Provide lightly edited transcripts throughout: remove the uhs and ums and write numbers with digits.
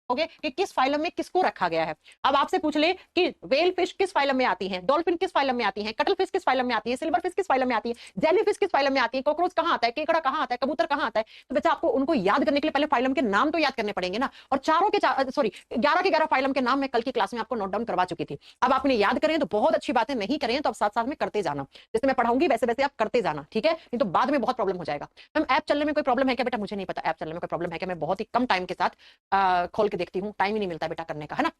Okay, कि किस phylum में किसको रखा गया है। अब आपसे पूछ ले कि व्हेल फिश किस फाइलम में आती है, डॉल्फिन किस फाइलम में आती है, कटल फिश किस फाइलम में आती है, सिल्वर फिश किस फाइलम में आती है, जेली फिश किस फाइलम में आती है, कॉकरोच कहाँ आता है, केकड़ा कहाँ आता है, कबूतर कहाँ आता है। तो बच्चा आपको उनको याद करने के लिए पहले फाइलम के नाम तो याद करने पड़ेंगे ना। और चारों के सॉरी 11 के 11 फाइलम के नाम मैं कल की क्लास में आपको नोट डाउन करवा चुकी थी। अब आपने याद करें तो बहुत अच्छी बात है, नहीं करें तो अब साथ साथ में करते जाना, जैसे मैं पढ़ाऊंगी वैसे वैसे आप करते जाना, ठीक है, नहीं तो बाद में बहुत प्रॉब्लम हो जाएगा। मैम ऐप चलने में कोई प्रॉब्लम है क्या? बेटा मुझे नहीं पता ऐप चलने में कोई प्रॉब्लम है क्या, मैं बहुत ही कम टाइम के साथ खोल के देखती हूँ, टाइम ही नहीं मिलता बेटा करने का, है ना।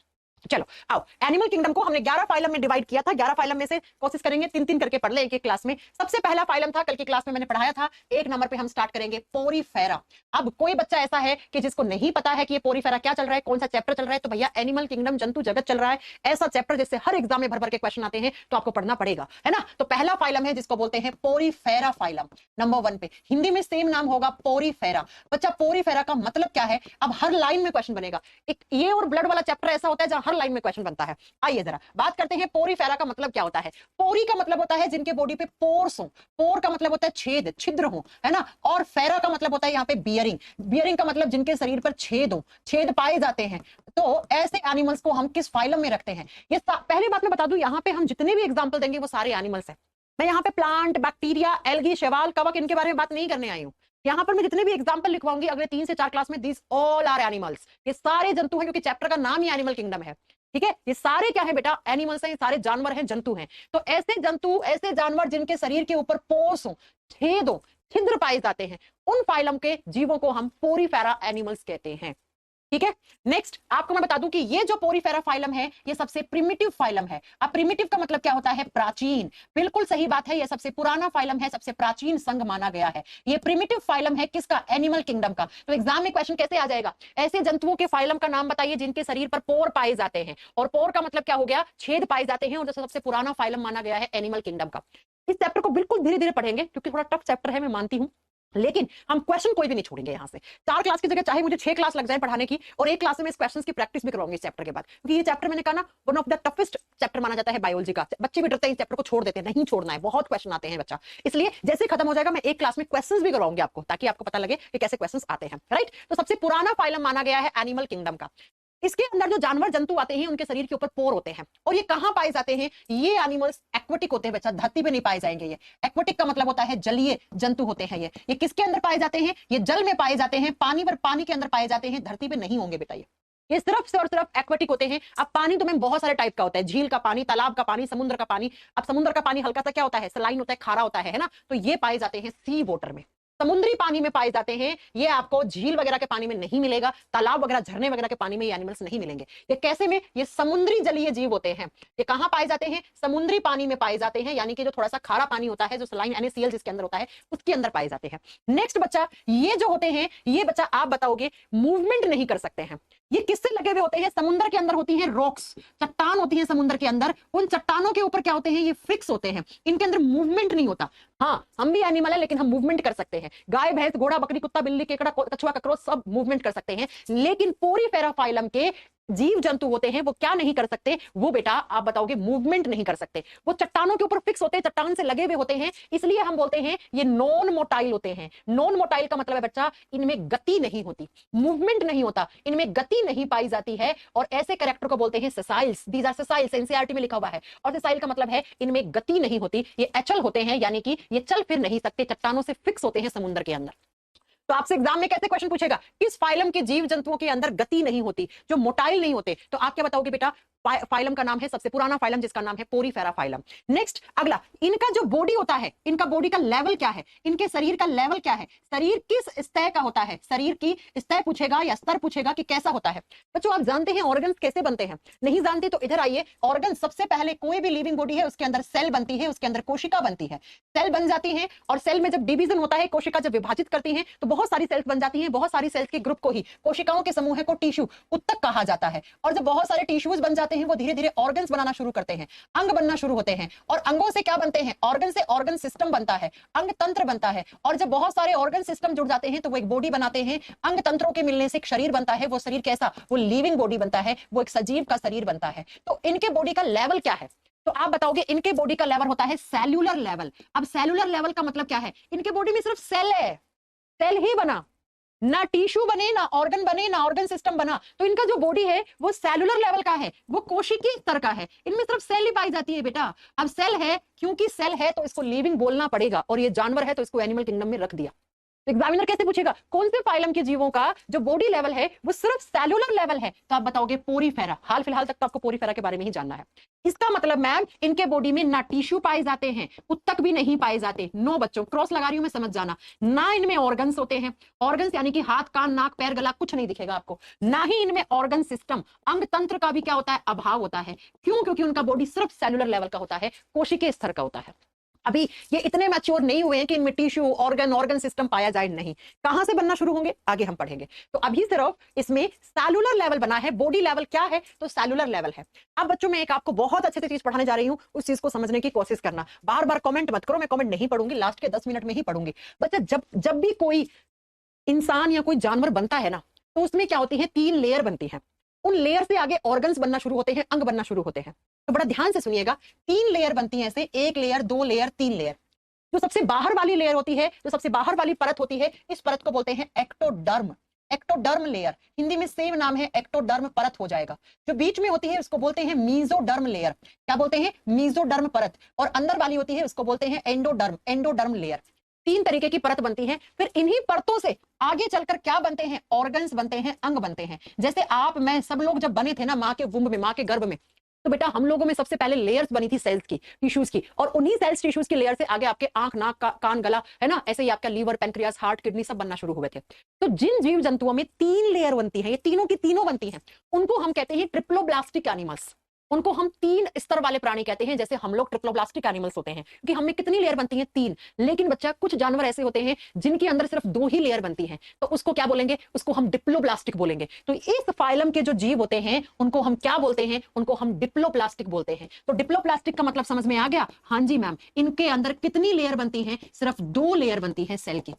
चलो आओ, एनिमल किंगडम को हमने 11 फाइलम में डिवाइड किया था। 11 फाइलम में से कोशिश करेंगे 3-3 करके पढ़ ले एक एक क्लास में। सबसे पहला फाइलम था, कल की क्लास में मैंने पढ़ाया था, 1 नंबर पे हम स्टार्ट करेंगे पोरीफेरा। अब कोई बच्चा ऐसा है कि जिसको नहीं पता है कि ये पोरीफेरा क्या चल रहा है, कौन सा चैप्टर चल रहा है, तो भैया एनिमल किंगडम जंतु जगत चल रहा है, ऐसा चैप्टर जिससे हर एग्जाम में भर भर के क्वेश्चन आते हैं, तो आपको पढ़ना पड़ेगा, है ना। तो पहला फाइलम है जिसको बोलते हैं पोरीफेरा फाइलम, नंबर 1 पे। हिंदी में सेम नाम होगा पोरीफेरा। बच्चा पोरीफेरा का मतलब क्या है? अब हर लाइन में क्वेश्चन बनेगा। एक ये और ब्लड वाला चैप्टर ऐसा होता है जहां हर लाइन में क्वेश्चन बनता है। आइए जरा बात करते हैं पोरीफेरा का मतलब क्या होता है। पोरी का मतलब होता है जिनके बॉडी पे पोर्स हो, पोर का मतलब होता है छेद, छिद्र हो, है ना। और फेरा का मतलब होता है यहाँ पे बियरिंग, बियरिंग का मतलब जिनके शरीर पर छेद हो, छेद पाए जाते हैं। तो ऐसे एनिमल्स को हम किस फाइलम में रखते हैं? ये पहली बात मैं बता दूं, यहाँ पे हम जितने भी एग्जाम्पल देंगे वो सारे एनिमल्स हैं। मैं यहाँ पे प्लांट, बैक्टीरिया, एल्गी, शैवाल, कवक इनके बारे में बात नहीं करने आई हूँ। यहाँ पर मैं जितने भी एग्जाम्पल लिखवाऊंगी अगले 3 से 4 क्लास में, दिस ऑल आर एनिमल्स, ये सारे जंतु हैं, क्योंकि चैप्टर का नाम ही एनिमल किंगडम है, ठीक है। ये सारे क्या है बेटा? एनिमल्स हैं, ये सारे जानवर हैं, जंतु हैं। तो ऐसे जंतु, ऐसे जानवर जिनके शरीर के ऊपर पोर्स हो, छेद हो, छिद्र पाए जाते हैं, उन फाइलम के जीवों को हम पोरीफेरा एनिमल्स कहते हैं, ठीक है। नेक्स्ट आपको मैं बता दूं कि ये जो पोरीफेरा फाइलम है ये सबसे प्रिमिटिव फाइलम है। अब प्रिमिटिव का मतलब क्या होता है? प्राचीन। बिल्कुल सही बात है, ये सबसे पुराना फाइलम है, सबसे प्राचीन संघ माना गया है। ये प्रिमिटिव फाइलम है किसका? एनिमल किंगडम का। तो एग्जाम में क्वेश्चन कैसे आ जाएगा? ऐसे जंतुओं के फाइलम का नाम बताइए जिनके शरीर पर पोर पाए जाते हैं, और पोर का मतलब क्या हो गया? छेद पाए जाते हैं, और जैसे सबसे पुराना फाइलम माना गया है एनिमल किंगडम का। इस चैप्टर को बिल्कुल धीरे धीरे पढ़ेंगे क्योंकि थोड़ा टफ चैप्टर है, मैं मानती हूं, लेकिन हम क्वेश्चन कोई भी नहीं छोड़ेंगे। यहां से 4 क्लास की जगह चाहे मुझे 6 क्लास लग जाए पढ़ाने की, और एक क्लास में इस क्वेश्चंस की प्रैक्टिस भी करवाऊंगी इस चैप्टर के बाद, क्योंकि ये चैप्टर मैंने कहा ना one of the toughest chapter माना जाता है बायोलॉजी का। बच्चे भी डरते हैं इस चैप्टर को छोड़ देते हैं, नहीं छोड़ना है, बहुत क्वेश्चन आते हैं बच्चा, इसलिए जैसे खत्म हो जाएगा मैं एक क्लास में क्वेश्चंस भी करवाऊंगी आपको, ताकि आपको पता लगे कि कैसे क्वेश्चंस आते हैं, राइट। तो सबसे पुराना फाइलम माना गया है एनिमल किंगडम का। इसके अंदर जो जानवर जंतु आते हैं उनके शरीर के ऊपर पोर होते हैं, और ये कहां पाए जाते हैं? ये एनिमल्स एक्वेटिक होते हैं बच्चा, धरती पे नहीं पाए जाएंगे। ये एक्वेटिक का मतलब होता है जलीय जंतु होते हैं। ये किसके अंदर पाए जाते हैं? ये जल में पाए जाते हैं, पानी के अंदर पाए जाते हैं, धरती पे नहीं होंगे बेटा। ये सिर्फ से और सिर्फ एक्वेटिक होते हैं। अब पानी तो मैं बहुत सारे टाइप का होता है, झील का पानी, तालाब का पानी, समुद्र का पानी। अब समुद्र का पानी हल्का सा क्या होता है? सलाइन होता है, खारा होता है ना। तो ये पाए जाते हैं सी वाटर में, समुद्री पानी में पाए जाते हैं। ये आपको झील वगैरह के पानी में नहीं मिलेगा, तालाब वगैरह, झरने वगैरह के पानी में ये एनिमल्स नहीं मिलेंगे। ये कैसे में? ये समुद्री जलीय जीव होते हैं। ये कहां पाए जाते हैं? समुद्री पानी में पाए जाते हैं, यानी कि जो थोड़ा सा खारा पानी होता है, जो सलाइन NaCl जिसके अंदर होता है, उसके अंदर पाए जाते हैं। नेक्स्ट बच्चा, ये जो होते हैं, ये बच्चा आप बताओगे मूवमेंट नहीं कर सकते हैं। ये किससे लगे हुए होते हैं? समुद्र के अंदर होती है रॉक्स, चट्टान होती है समुद्र के अंदर, उन चट्टानों के ऊपर क्या होते हैं? ये फिक्स होते हैं, इनके अंदर मूवमेंट नहीं होता। हाँ, हम भी एनिमल है लेकिन हम मूवमेंट कर सकते हैं। गाय, भैंस, घोड़ा, बकरी, कुत्ता, बिल्ली, केकड़ा, कछुआ, ककरोच सब मूवमेंट कर सकते हैं, लेकिन पोरीफेरा फाइलम के जीव जंतु होते हैं वो क्या नहीं कर सकते? वो बेटा आप बताओगे मूवमेंट नहीं कर सकते। वो चट्टानों के ऊपर फिक्स होते हैं, चट्टान से लगे हुए होते हैं, इसलिए हम बोलते हैं ये नॉन मोटाइल होते हैं। नॉन मोटाइल का मतलब है बच्चा इनमें गति नहीं होती, मूवमेंट नहीं होता, इनमें गति नहीं पाई जाती है, और ऐसे कैरेक्टर को बोलते हैं सेसाइल्स। दीज आर सेसाइल्स, एनसीईआरटी में लिखा हुआ है। और सेसाइल का मतलब है इनमें गति नहीं होती, ये अचल होते हैं, यानी कि ये चल फिर नहीं सकते, चट्टानों से फिक्स होते हैं समुद्र के अंदर। तो आपसे एग्जाम में कैसे क्वेश्चन पूछेगा? किस फाइलम के जीव जंतुओं के अंदर गति नहीं होती, जो मोटाइल नहीं होते? तो आप क्या बताओगे बेटा? फाइलम का नाम है, सबसे पुराना फाइलम जिसका नाम है पोरीफेरा फाइलम। नेक्स्ट अगला, इनका जो बॉडी होता है, इनका बॉडी का लेवल क्या है? इनके शरीर का लेवल क्या है? शरीर किस स्तर का होता है? शरीर की स्तर पूछेगा या स्तर पूछेगा कि कैसा होता है। बच्चों आप जानते हैं ऑर्गन्स कैसे बनते हैं? नहीं जानते तो इधर आइए। ऑर्गन सबसे पहले, कोई भी लिविंग बॉडी है उसके अंदर सेल बनती है, उसके अंदर कोशिका बनती है, सेल बन जाती है, और सेल में जब डिवीजन होता है, कोशिका जब विभाजित करती है तो बहुत सारी सेल्स बन जाती हैं। बहुत सारी सेल्स के ग्रुप को ही, कोशिकाओं के समूह को टिश्यू, उत्तक कहा जाता है। और जब बहुत सारे टिश्यूज बन जाते हैं वो धीरे धीरे ऑर्गन्स बनाना शुरू करते हैं, अंग बनना शुरू होते हैं, और अंगों से क्या बनते हैं? ऑर्गन से ऑर्गन सिस्टम बनता है, अंग तंत्र बनता है, और जब बहुत सारे ऑर्गन सिस्टम जुड़ जाते हैं तो वो एक बॉडी बनाते हैं। अंग तंत्रों के मिलने से एक शरीर बनता है। वो शरीर कैसा? वो लिविंग बॉडी बनता है, वो एक सजीव का शरीर बनता है। तो इनके बॉडी का लेवल क्या है? तो आप बताओगे इनके बॉडी का लेवल होता है सेल्यूलर लेवल। अब सेल्यूलर लेवल का मतलब क्या है? इनके बॉडी में सिर्फ सेल है, सेल ही बना, ना टिश्यू बने, ना ऑर्गन बने, ना ऑर्गन सिस्टम बना, तो इनका जो बॉडी है वो सेलुलर लेवल का है, वो कोशिकीय स्तर का है। इनमें सिर्फ सेल ही पाई जाती है बेटा। अब सेल है, क्योंकि सेल है तो इसको लिविंग बोलना पड़ेगा, और ये जानवर है तो इसको एनिमल किंगडम में रख दिया। तो एग्जामिनर कैसे पूछेगा कौन से फाइलम के जीवों का जो बॉडी लेवल है वो सिर्फ सेलुलर लेवल है, तो आप बताओगे पोरीफेरा। हाल फिलहाल तक तो आपको पोरीफेरा के बारे में ही जानना है। इसका मतलब मैम इनके बॉडी में ना टिश्यू पाए जाते हैं, उत्तक भी नहीं पाए जाते। नो बच्चों, क्रॉस लगा रही हूं मैं, समझ जाना। ना इनमें ऑर्गन्स होते हैं, ऑर्गन्स यानी कि हाथ कान नाक पैर गला कुछ नहीं दिखेगा आपको। ना ही इनमें ऑर्गन सिस्टम, अंग तंत्र का भी क्या होता है, अभाव होता है। क्यों? क्योंकि उनका बॉडी सिर्फ सेलुलर लेवल का होता है, कोशिकीय स्तर का होता है। अभी ये इतने मैच्योर नहीं हुए हैं कि इनमें टिश्यू ऑर्गन सिस्टम पाया जाए, नहीं। कहां से बनना शुरू होंगे आगे हम पढ़ेंगे। तो अभी सिर्फ इसमें सेलुलर लेवल बना है। बॉडी लेवल क्या है, तो सेलुलर लेवल है। अब बच्चों मैं एक आपको बहुत अच्छे से चीज पढ़ाने जा रही हूं, उस चीज को समझने की कोशिश करना। बार बार कमेंट मत करो, मैं कमेंट नहीं पढ़ूंगी, लास्ट के 10 मिनट में ही पढ़ूंगी। बच्चा जब भी कोई इंसान या कोई जानवर बनता है ना, तो उसमें क्या होती है, 3 लेयर बनती है। उन लेयर से आगे ऑर्गन्स बनना शुरू होते हैं, अंग बनना शुरू होते हैं। तो बड़ा ध्यान से सुनिएगा, 3 लेयर बनती है ऐसे, 1 लेयर 2 लेयर 3 लेयर। जो सबसे बाहर वाली लेयर होती है, जो सबसे बाहर वाली परत होती है, इस परत को बोलते हैं एक्टोडर्म। एक्टोडर्म लेयर, हिंदी में सेम नाम है, एक्टोडर्म परत हो जाएगा। जो बीच में होती है उसको बोलते हैं मीजोडर्म लेयर। क्या बोलते हैं, मीजोडर्म परत। और अंदर वाली होती है उसको बोलते हैं एंडोडर्म, एंडोडर्म लेयर। 3 तरीके की परत बनती है। फिर इन्हीं परतों से आगे चलकर क्या बनते हैं, ऑर्गन्स बनते हैं, अंग बनते हैं। जैसे आप मैं सब लोग जब बने थे ना माँ के वुम्ब में, माँ के गर्भ में, तो बेटा हम लोगों में सबसे पहले लेयर्स बनी थी सेल्स की, टिश्यूज की, और उन्हीं सेल्स टिश्यूज की लेयर से आगे आपके आंख नाक कान गला है ना, ऐसे ही आपका लीवर पेनक्रियास हार्ट किडनी सब बनना शुरू हुए थे। तो जिन जीव जंतुओं में 3 लेयर बनती है, ये तीनों की तीनों बनती हैं, उनको हम कहते हैं ट्रिप्लोब्लास्टिक एनिमल्स। उनको हम 3 स्तर वाले प्राणी कहते हैं। जैसे हम लोग ट्रिप्लोब्लास्टिक एनिमल्स होते हैं, क्योंकि हमें कितनी लेयर बनती है, 3। लेकिन बच्चा कुछ जानवर ऐसे होते हैं जिनके अंदर सिर्फ 2 ही लेयर बनती हैं, तो उसको क्या बोलेंगे, उसको हम डिप्लोब्लास्टिक बोलेंगे। तो इस फाइलम के जो जीव होते हैं उनको हम क्या बोलते हैं, उनको हम डिप्लोप्लास्टिक बोलते हैं। तो डिप्लोप्लास्टिक का मतलब समझ में आ गया? हाँ जी मैम। इनके अंदर कितनी लेयर बनती है, सिर्फ 2 लेयर बनती है सेल की।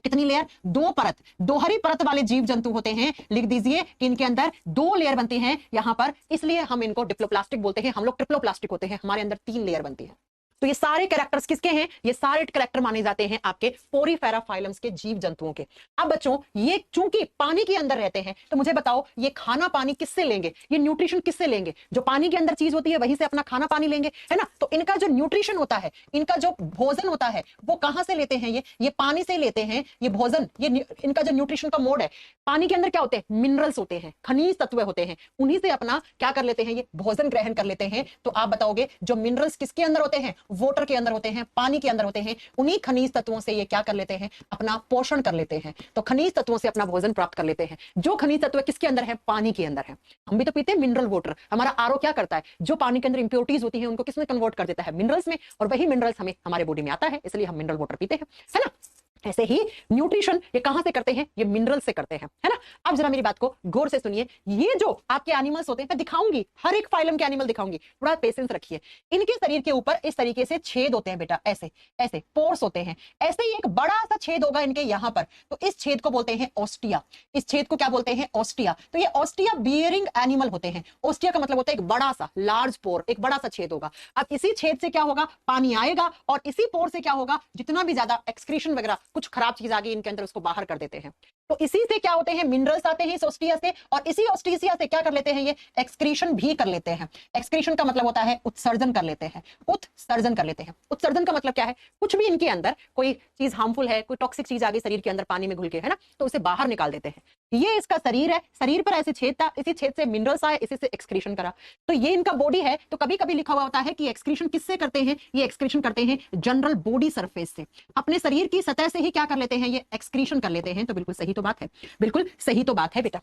कितनी लेयर, 2 परत। दोहरी परत वाले जीव जंतु होते हैं। लिख दीजिए कि इनके अंदर 2 लेयर बनती हैं यहां पर, इसलिए हम इनको डिप्लोप्लास्टिक बोलते हैं। हम लोग ट्रिप्लोप्लास्टिक होते हैं, हमारे अंदर 3 लेयर बनती है। तो ये सारे कैरेक्टर्स किसके हैं, ये सारे कैरेक्टर माने जाते हैं आपके पोरीफेरा फाइलम्स के जीव जंतुओं के। अब बच्चों ये चूंकि पानी के अंदर रहते हैं, तो मुझे बताओ ये खाना पानी किससे लेंगे, ये न्यूट्रिशन किससे लेंगे? जो पानी के अंदर चीज होती है वहीं से अपना खाना पानी लेंगे, है ना। तो इनका जो न्यूट्रिशन होता है, इनका जो भोजन होता है, वो कहां से लेते हैं, ये पानी से लेते हैं। ये भोजन, ये इनका जो न्यूट्रिशन का मोड है, पानी के अंदर क्या होते हैं, मिनरल्स होते हैं, खनिज तत्व होते हैं, उन्हीं से अपना क्या कर लेते हैं, ये भोजन ग्रहण कर लेते हैं। तो आप बताओगे जो मिनरल्स किसके अंदर होते हैं, वाटर के अंदर होते हैं, पानी के अंदर होते हैं। उन्हीं खनिज तत्वों से ये क्या कर लेते हैं, अपना पोषण कर लेते हैं। तो खनिज तत्वों से अपना भोजन प्राप्त कर लेते हैं। जो खनिज तत्व किसके अंदर है, पानी के अंदर है। हम भी तो पीते हैं मिनरल वाटर। हमारा आरओ क्या करता है, जो पानी के अंदर इंप्योरिटीज होती है उनको किसमें कन्वर्ट कर देता है, मिनरल्स में, और वही मिनरल्स हमें हमारे बॉडी में आता है, इसलिए हम मिनरल वाटर पीते हैं, है ना। ऐसे ही न्यूट्रिशन ये कहां से करते हैं, ये मिनरल से करते हैं, है ना। अब जरा मेरी बात को गौर से सुनिए। ये जो आपके एनिमल्स होते हैं, मैं दिखाऊंगी हर एक फाइलम के एनिमल दिखाऊंगी, थोड़ा पेशेंस रखिए। इनके शरीर के ऊपर इस तरीके से छेद होते हैं बेटा, ऐसे ऐसे पोर्स होते हैं। ऐसे ही एक बड़ा सा छेद होगा इनके यहां पर, तो इस छेद को बोलते हैं ऑस्टिया। इस छेद को क्या बोलते हैं, ऑस्टिया। तो ये ऑस्टिया बियरिंग एनिमल होते हैं। ऑस्टिया का मतलब होता है एक बड़ा सा लार्ज पोर, एक बड़ा सा छेद होगा। अब इसी छेद से क्या होगा, पानी आएगा, और इसी पोर से क्या होगा, जितना भी ज्यादा एक्सक्रीशन वगैरह कुछ खराब चीज आ गई इनके अंदर, उसको बाहर कर देते हैं। तो इसी से क्या होते हैं, मिनरल्स आते हैं इस ऑस्टिया से, और इसी ऑस्टिया से क्या कर लेते हैं, ये एक्सक्रीशन भी कर लेते हैं। एक्सक्रीशन का मतलब होता है उत्सर्जन कर लेते हैं, उत्सर्जन कर लेते हैं। उत्सर्जन का मतलब क्या है, कुछ भी इनके अंदर कोई चीज हार्मफुल है, कोई टॉक्सिक चीज आ गई शरीर के अंदर पानी में घुल के, है ना, तो उसे बाहर निकाल देते हैं। ये इसका शरीर है, शरीर पर ऐसे छेद था, इसी छेद से मिनरल्स आए, इसी से एक्सक्रीशन करा। तो ये इनका बॉडी है। तो कभी कभी लिखा हुआ होता है कि एक्सक्रीशन किससे करते हैं, ये एक्सक्रीशन करते हैं जनरल बॉडी सरफेस से, अपने शरीर की सतह से ही क्या कर लेते हैं, ये एक्सक्रीशन कर लेते हैं। तो बिल्कुल सही तो बात है, बिल्कुल सही तो बात है बेटा।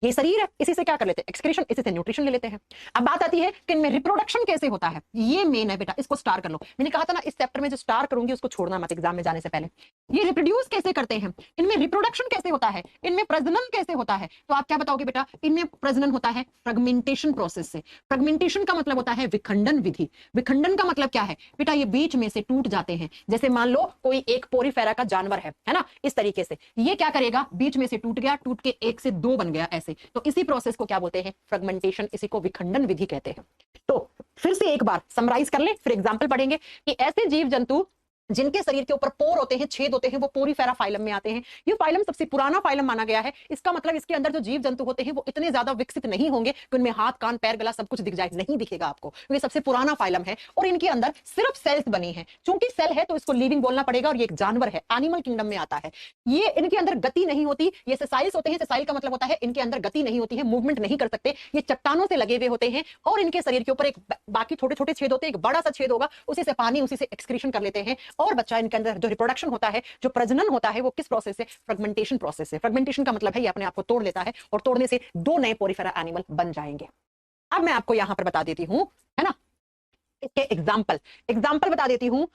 ये शरीर है, इसी से क्या कर लेते हैं, एक्सक्रीशन, इसी से न्यूट्रिशन ले लेते हैं। अब बात आती है कि इनमें रिप्रोडक्शन कैसे होता है। ये मेन है बेटा, इसको स्टार कर लो। मैंने कहा था ना इस चैप्टर में जो स्टार करूंगी उसको छोड़ना मत एग्जाम में जाने से पहले। ये रिप्रोड्यूस कैसे करते हैं, इनमें रिप्रोडक्शन कैसे होता है, इनमें प्रजनन कैसे होता है। तो आप क्या बताओगे बेटा, इनमें प्रजनन होता है फ्रेगमेंटेशन प्रोसेस से। फ्रेगमेंटेशन का मतलब होता है विखंडन विधि। विखंडन का मतलब क्या है बेटा, ये बीच में से टूट जाते हैं। जैसे मान लो कोई एक पोरीफेरा का जानवर है ना, इस तरीके से ये क्या करेगा, बीच में से टूट गया, टूट के 1 से 2 बन गया ऐसे। तो इसी प्रोसेस को क्या बोलते हैं, फ्रेगमेंटेशन, इसी को विखंडन विधि कहते हैं। तो फिर से एक बार समराइज कर ले, फिर एग्जांपल पढ़ेंगे कि ऐसे जीव जंतु जिनके शरीर के ऊपर पोर होते हैं, छेद होते हैं, वो पोरीफेरा फाइलम में आते हैं। ये फाइलम सबसे पुराना फाइलम माना गया है। इसका मतलब इसके अंदर जो जीव जंतु होते हैं वो इतने ज्यादा विकसित नहीं होंगे कि उनमें हाथ, कान, पैर, गला सब कुछ दिख जाए, नहीं दिखेगा आपको, क्योंकि सबसे पुराना फाइलम है और इनके अंदर सिर्फ सेल्स बनी है। चूंकि सेल है तो इसको लिविंग बोलना पड़ेगा और ये एक जानवर है, एनिमल किंगडम में आता है। ये इनके अंदर गति नहीं होती, ये सेसाइल्स होते हैं। सेसाइल का मतलब होता है इनके अंदर गति नहीं होती है, मूवमेंट नहीं कर सकते, ये चट्टानों से लगे हुए होते हैं और इनके शरीर के ऊपर एक बाकी छोटे छोटे छेद होते हैं, एक बड़ा सा छेद होगा, उसी से पानी, उसी से एक्सक्रीशन कर लेते हैं और बच्चा इनके अंदर जो रिप्रोडक्शन होता है, जो प्रजनन होता है, वो किस प्रोसेस से? फ्रेगमेंटेशन प्रोसेस से। फ्रेगमेंटेशन का मतलब है ये अपने आप को तोड़ लेता है और तोड़ने से दो नए पोरीफेरा एनिमल बन जाएंगे। अब मैं आपको यहां पर बता देती हूं, है ना, इसके एग्जाम्पल बता देती हूं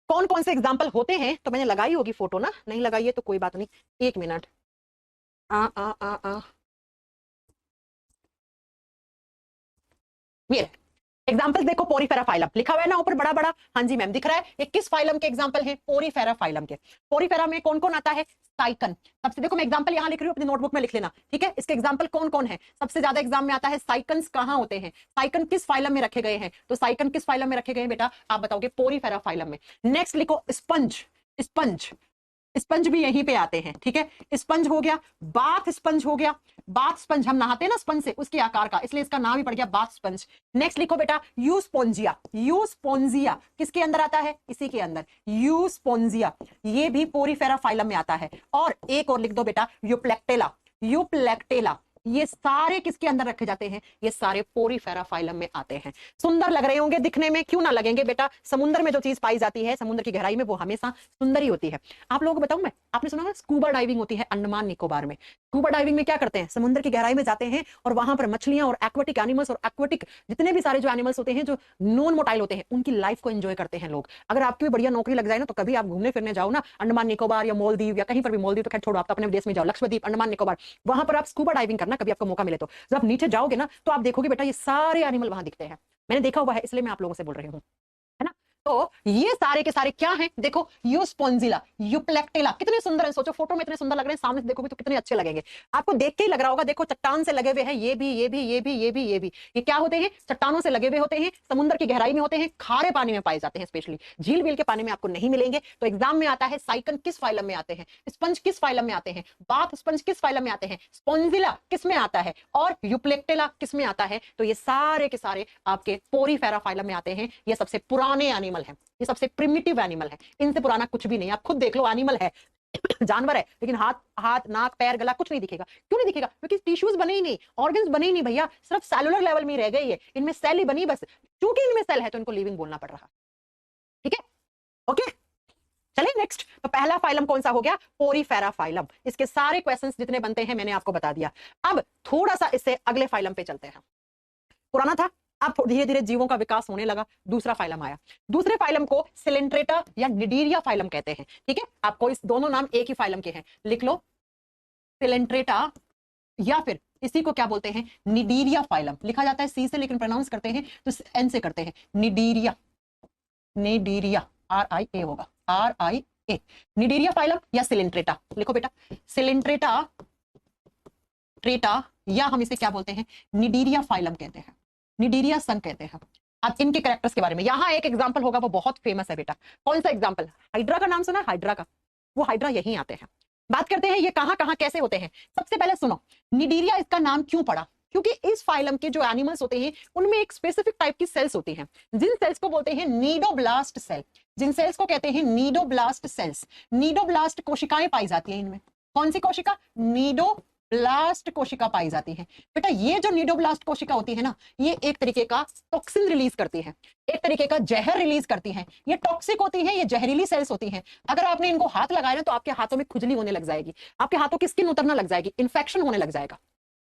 कौन कौन से एग्जाम्पल होते हैं। तो मैंने लगाई होगी फोटो ना, नहीं लगाई है तो कोई बात नहीं, एक मिनट। ये एग्जाम्पल देखो, पोरीफेरा फाइलम लिखा हुआ है ना ऊपर बड़ा बड़ा। हाँ जी मैम दिख रहा है। ये किस फाइलम के एग्जाम्पल है? पोरीफेरा फाइलम के। पोरीफेरा में कौन कौन आता है? साइकन। सबसे देखो मैं एग्जाम्पल यहाँ लिख रही हूँ, अपनी नोटबुक में लिख लेना, ठीक है। इसके एग्जाम्पल कौन कौन है? सबसे ज्यादा एग्जाम में आता है साइकन्स। कहाँ होते हैं साइकन? किस फाइलम में रखे गए हैं? तो साइकन किस फाइलम में रखे गए हैं बेटा? आप बताओगे पोरीफेरा फाइलम में। नेक्स्ट लिखो स्पंज। स्पंज, स्पंज भी यहीं पे आते हैं, ठीक है। स्पंज हो गया, बाथ स्पंज हो गया। बाथ स्पंज हम नहाते हैं ना स्पंज से, उसके आकार का, इसलिए इसका नाम ही पड़ गया बाथ स्पंज। नेक्स्ट लिखो बेटा यूस्पोंजिया। यूस्पोंजिया किसके अंदर आता है? इसी के अंदर, यूस्पोंजिया। ये भी पोरीफेरा फाइलम में आता है। और एक और लिख दो बेटा, यूप्लेक्टेला। यूप्लेक्टेला ये सारे किसके अंदर रखे जाते हैं? ये सारे पोरीफेरा फाइलम में आते हैं। सुंदर लग रहे होंगे दिखने में, क्यों ना लगेंगे बेटा। समुद्र में जो चीज पाई जाती है, समुद्र की गहराई में, वो हमेशा सुंदर ही होती है। आप लोगों को बताऊं मैं, आपने सुना ना स्कूबा डाइविंग होती है अंडमान निकोबार में। स्कूबा डाइविंग में क्या करते हैं? समुद्र की गहराई में जाते हैं और वहां पर मछलियां और एक्वाटिक एनिमल्स और एक्वाटिक जितने भी सारे जो एनिमल्स होते हैं, जो नॉन मोटाइल होते हैं, उनकी लाइफ को एंजॉय करते हैं लोग। अगर आपकी भी बढ़िया नौकरी लग जाए ना, तो कभी आप घूमने फिरने जाओ ना अंडमान निकोबार या मालदीव या कहीं पर भी, मालदीव तो खैर छोड़ो, आप तो अपने देश में जाओ, लक्षद्वीप, अंडमान निकोबार, वहां पर आप स्कूबा डाइविंग करना, कभी आपको मौका मिले तो। जब आप नीचे जाओगे ना तो आप देखोगे बेटा ये सारे एनिमल वहां दिखते हैं। मैंने देखा हुआ है, इसलिए मैं आप लोगों से बोल रही हूँ, है ना। तो ये सारे के सारे क्या हैं? देखो यूस्पोंजिला, यूप्लेक्टेला, कितने सुंदर है। सोचो फोटो में इतने सुंदर लग रहे हैं, सामने से देखोगे तो कितने अच्छे लगेंगे। आपको देख के ही लग रहा होगा, देखो चट्टान से लगे हुए हैं, ये भी, ये भी, ये भी, ये भी, ये भी। ये क्या होते हैं? चट्टानों से लगे हुए होते हैं, समुद्र की गहराई में होते हैं, खारे पानी में पाए जाते हैं, स्पेशली झील बील के पानी में आपको नहीं मिलेंगे। तो एग्जाम में आता है साइकन किस फाइलम में आते हैं, स्पंज किस फाइलम में आते हैं, बाथ स्पंज किस फाइलम में आते हैं, स्पोंजिला किस में आता है, और यूप्लेक्टेला किस में आता है। तो ये सारे के सारे आपके पोरीफेरा फाइलम में आते हैं। ये सबसे पुराने एनिमल है, ये सबसे प्रिमिटिव एनिमल है, इनसे पुराना कुछ भी नहीं। आप खुद देख लो, एनिमल है जानवर है, लेकिन हाथ नाक पैर गला कुछ नहीं दिखेगा। क्यों नहीं दिखेगा? क्योंकि टिश्यूज बने ही नहीं, ऑर्गन्स बने ही नहीं भैया, सिर्फ सेलुलर लेवल में रह गई है, इनमें सेल ही बनी बस। क्योंकि इनमें सेल है तो इनको लिविंग बोलना पड़ रहा, ठीक है। ओके चलिए नेक्स्ट। तो पहला फाइलम कौन सा हो गया? Porifera phylum. इसके सारे क्वेश्चंस जितने बनते हैं मैंने आपको बता दिया। अब थोड़ा सा इससे अगले फाइलम पे चलते हैं। पुराना था, अब धीरे धीरे जीवों का विकास होने लगा, दूसरा फाइलम आया। दूसरे फाइलम को सिलेंट्रेटा या निडीरिया फाइलम कहते हैं, ठीक है। आपको इस दोनों नाम एक ही फाइलम के हैं, लिख लो सिलेंट्रेटा, या फिर इसी को क्या बोलते हैं? निडीरिया फाइलम। लिखा जाता है सी से, लेकिन प्रोनाउंस करते हैं तो एन से करते हैं, निडीरिया। निडीरिया RIA होगा, RIA, निडीरिया फाइलम या सिलेंट्रेटा। लिखो बेटा सिलेंट्रेटा, ट्रेटा, या हम इसे क्या बोलते हैं? निडीरिया फाइलम कहते हैं, निडीरिया संघ कहते हैं। अब इनके कैरेक्टर्स के बारे में यहाँ एक एग्जांपल होगा, वो बहुत फेमस है बेटा। कौन सा एग्जांपल? हाइड्रा का नाम सुना? हाइड्रा का, वो हाइड्रा यहीं आते हैं। बात करते हैं ये कहाँ कहाँ कैसे होते हैं। सबसे पहले सुनो, निडीरिया इसका नाम क्यों पड़ा? क्योंकि इस फाइलम के जो एनिमल्स होते हैं उनमें एक स्पेसिफिक टाइप की सेल्स होती हैं, जिन सेल्स को बोलते हैं नीडोब्लास्ट सेल। जिन सेल्स को कहते हैं नीडोब्लास्ट सेल्स। नीडोब्लास्ट कोशिकाएं पाई जाती हैं इनमें। कौन सी कोशिका? नीडोब्लास्ट कोशिका पाई जाती है बेटा। ये जो नीडोब्लास्ट कोशिका होती है ना, ये एक तरीके का टॉक्सिन रिलीज करती है, एक तरीके का जहर रिलीज करती है। ये टॉक्सिक होती है, ये जहरीली सेल्स होती हैं। अगर आपने इनको हाथ लगाया ना तो आपके हाथों में खुजली होने लग जाएगी, आपके हाथों की स्किन उतरना लग जाएगी, इन्फेक्शन होने लग जाएगा।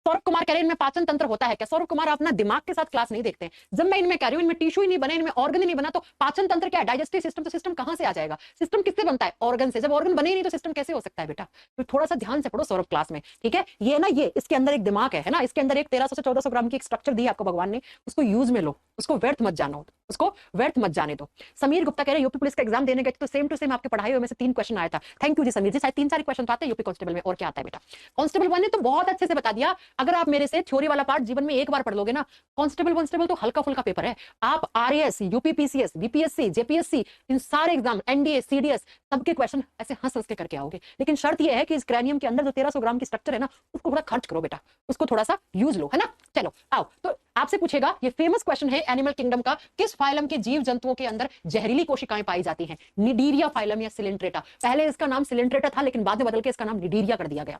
सौरभ कुमार कह रहे हैं इनमें पाचन तंत्र होता है क्या? सौरभ कुमार अपना दिमाग के साथ क्लास नहीं देखते हैं। जब मैं इनमें कह रही हूं इनमें टिश्यू ही नहीं बने, इनमें ऑर्गन ही नहीं बना, तो पाचन तंत्र क्या है? Digestive system. तो सिस्टम कहां से आ जाएगा? सिस्टम किससे बनता है? ऑर्गन से। जब ऑर्गन बने ही नहीं तो सिस्टम कैसे हो सकता है बेटा? तो थोड़ा सा ध्यान से पढ़ो सौरभ क्लास में, ठीक है। ये ना, ये इसके अंदर एक दिमाग है ना, इसके अंदर एक 1300 से 1400 ग्राम की एक स्ट्रक्चर दी आपको भगवान ने, उसको यूज में लो, उसको व्यर्थ मत जानो, उसको व्यर्थ मत जाने दो। समीर गुप्ता कह रहे हैं यूपी पुलिस का एग्जाम देने गए तो सेम टू सेम आपके पढ़ाई में से 3 क्वेश्चन आया था। थैंक यू जी समीर जी, शायद 3 4 क्वेश्चन तो आते हैं यूपी कांस्टेबल में। और क्या आता है बेटा? कांस्टेबल 1 ने तो बहुत अच्छे से बता दिया, अगर आप मेरे से थ्योरी वाला पार्ट जीवन में एक बार पढ़ लोगे ना, कांस्टेबल तो हल्का फुल्का पेपर है, आप आरएएस, यूपीपीसीएस, बीपीएससी, जेपीएससी, इन सारे एग्जाम, एनडीए, सीडीएस, सबके क्वेश्चन ऐसे हंस हंस के करके आओगे। लेकिन शर्त यह है कि इस क्रैनियम के अंदर जो 1300 ग्राम की स्ट्रक्चर है ना, उसको थोड़ा खर्च करो बेटा, उसको थोड़ा सा यूज लो, है ना। चलो आओ, तो आपसे पूछेगा, ये फेमस क्वेश्चन है एनिमल किंगडम का, किस फाइलम के जीव जंतुओं के अंदर जहरीली कोशिकाएं पाई जाती हैं? निडीरिया फाइलम या सिलेंट्रेटा। पहले इसका नाम सिलेंट्रेटा था, लेकिन बाद में बदल के इसका नाम निडीरिया कर दिया गया।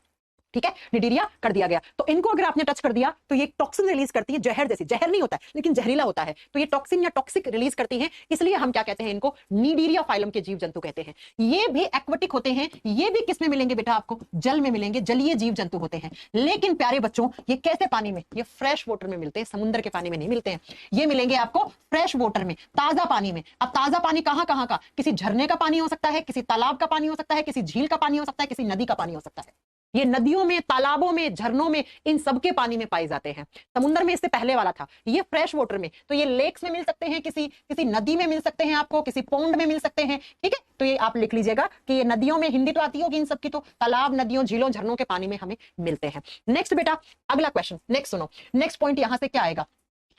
ठीक है, निडीरिया कर दिया गया। तो इनको अगर आपने टच कर दिया तो ये टॉक्सिन रिलीज करती है, जहर जैसी, जहर नहीं होता है लेकिन जहरीला होता है, तो ये टॉक्सिन या टॉक्सिक रिलीज करती है, इसलिए हम क्या कहते हैं, इनको निडीरिया फाइलम के जीव जंतु कहते हैं। ये भी एक्वेटिक होते हैं, ये भी किस में मिलेंगे बेटा, आपको जल में मिलेंगे, जलीय जीव जंतु होते हैं। लेकिन प्यारे बच्चों, ये कैसे पानी में, ये फ्रेश वाटर में मिलते हैं, समुद्र के पानी में नहीं मिलते हैं, ये मिलेंगे आपको फ्रेश वाटर में, ताजा पानी में। अब ताजा पानी कहां कहां का, किसी झरने का पानी हो सकता है, किसी तालाब का पानी हो सकता है, किसी झील का पानी हो सकता है, किसी नदी का पानी हो सकता है। ये नदियों में, तालाबों में, झरनों में, इन सबके पानी में पाए जाते हैं। समुद्र में इससे पहले वाला था, ये फ्रेश वाटर में, तो ये लेक्स में मिल सकते हैं, किसी नदी में मिल सकते हैं, आपको किसी पौंड में मिल सकते हैं। ठीक है, तो ये आप लिख लीजिएगा कि ये नदियों में, हिंदी तो आती होगी इन सबकी, तो तालाब, नदियों, झीलों, झरनों के पानी में हमें मिलते हैं। नेक्स्ट बेटा, अगला क्वेश्चन, नेक्स्ट सुनो, नेक्स्ट पॉइंट यहां से क्या आएगा,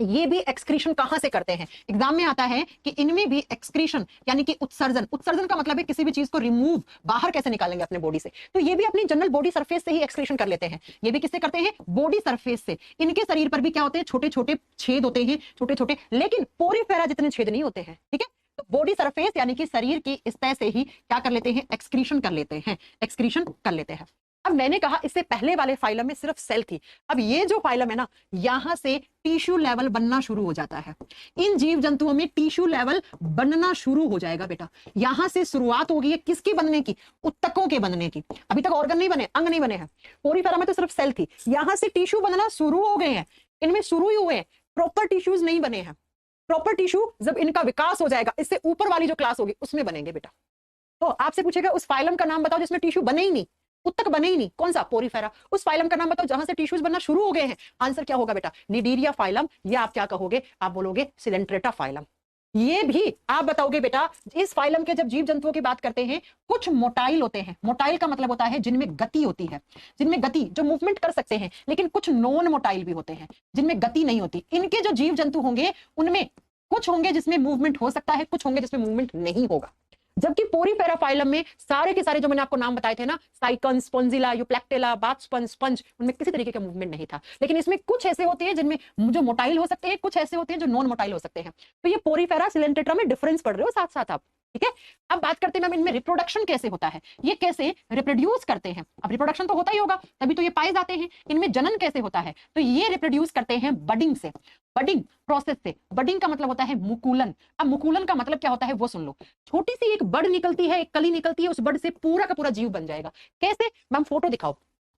ये भी एक्सक्रीशन कहां से करते हैं? एग्जाम में आता है कि इनमें भी एक्सक्रीशन यानी कि उत्सर्जन, उत्सर्जन का मतलब है किसी भी चीज को रिमूव, बाहर कैसे निकालेंगे अपने बॉडी से, तो ये भी अपनी जनरल बॉडी सरफेस से ही एक्सक्रीशन कर लेते हैं। ये भी किससे करते हैं? बॉडी सरफेस से। इनके शरीर पर भी क्या होते हैं, छोटे छोटे छेद होते हैं, छोटे छोटे, लेकिन पोरीफेरा जितने छेद नहीं होते हैं। ठीक है, तो बॉडी सरफेस यानी कि शरीर की सतह से ही क्या कर लेते हैं, एक्सक्रीशन कर लेते हैं, एक्सक्रीशन कर लेते हैं। अब मैंने कहा इससे पहले वाले फाइलम में सिर्फ सेल थी, अब ये जो फाइलम है ना, यहां से टिश्यू लेवल बनना शुरू हो जाता है। इन जीव जंतुओं में टिश्यू लेवल बनना शुरू हो जाएगा बेटा, यहां से शुरुआत होगी है किसकी बनने की, उत्तकों के बनने की। अभी तक ऑर्गन नहीं बने, अंग नहीं बने हैं, पोरीफेरा में तो सिर्फ सेल थी, यहां से टिश्यू बनना शुरू हो गए हैं, इनमें शुरू ही हुए हैं, प्रॉपर टिश्यूज नहीं बने हैं। प्रॉपर टिश्यू जब इनका विकास हो जाएगा, इससे ऊपर वाली जो क्लास होगी उसमें बनेंगे बेटा। तो आपसे पूछेगा उस फाइलम का नाम बताओ जिसमें टिश्यू बने ही नहीं, उत्तक बने ही नहीं, कौन सा? पोरीफेरा। उस फाइलम का नाम बताओ जहां से टिश्यूज बनना शुरू हो गए हैं। आंसर क्या होगा बेटा? निडीरिया फाइलम, या आप क्या कहोगे, आप बोलोगे सिलेंट्रेटा फाइलम। ये भी आप बताओगे बेटा, इस फाइलम के जब जीव जंतुओं की बात करते हैं, कुछ मोटाइल होते हैं, मोटाइल का मतलब होता है जिनमें गति होती है, जिनमें गति, जो मूवमेंट कर सकते हैं, लेकिन कुछ नॉन मोटाइल भी होते हैं जिनमें गति नहीं होती। इनके जो जीव जंतु होंगे उनमें कुछ होंगे जिसमें मूवमेंट हो सकता है, कुछ होंगे जिसमें मूवमेंट नहीं होगा। जबकि पोरीफेरा फाइलम में सारे के सारे जो मैंने आपको नाम बताए थे ना, sycon, spongilla, euplectella, bath sponge, sponge, उनमें किसी तरीके का मूवमेंट नहीं था। लेकिन इसमें कुछ ऐसे होते हैं जिनमें जो मोटाइल हो सकते हैं, कुछ ऐसे होते हैं जो नॉन मोटाइल हो सकते हैं। तो ये पोरीफेरा सिलेंट्रेटा में डिफरेंस पढ़ रहे हो साथ साथ आप। ठीक है, अब बात करते हैं मैम इनमें रिप्रोडक्शन कैसे होता है, ये कैसे रिप्रोड्यूस करते हैं। अब रिप्रोडक्शन तो होता ही होगा, तभी तो ये पाए जाते हैं। इनमें जनन कैसे होता है, तो ये रिप्रोड्यूस करते हैं बडिंग से, बडिंग प्रोसेस से। बडिंग का मतलब होता है मुकुलन। अब मुकुलन का मतलब क्या होता है वो सुन लो। छोटी सी एक बड निकलती है, एक कली निकलती है, उस बड से पूरा का पूरा जीव बन जाएगा। कैसे मैम? फोटो दिखाओ,